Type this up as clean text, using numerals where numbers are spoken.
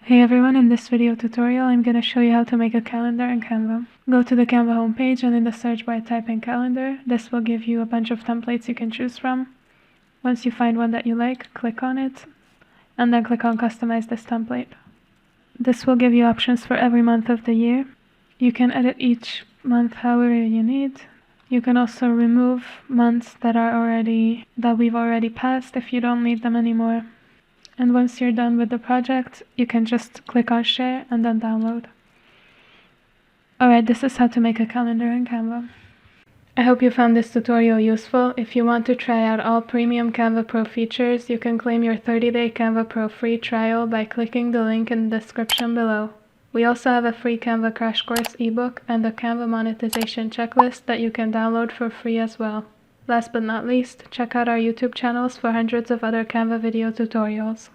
Hey everyone, in this video tutorial I'm going to show you how to make a calendar in Canva. Go to the Canva homepage and in the search bar type in calendar. This will give you a bunch of templates you can choose from. Once you find one that you like, click on it and then click on customize this template. This will give you options for every month of the year. You can edit each month however you need. You can also remove months that we've already passed if you don't need them anymore. And once you're done with the project, you can just click on share and then download. Alright, this is how to make a calendar in Canva. I hope you found this tutorial useful. If you want to try out all premium Canva Pro features, you can claim your 30-day Canva Pro free trial by clicking the link in the description below. We also have a free Canva crash course ebook and a Canva monetization checklist that you can download for free as well. Last but not least, check out our YouTube channels for hundreds of other Canva video tutorials.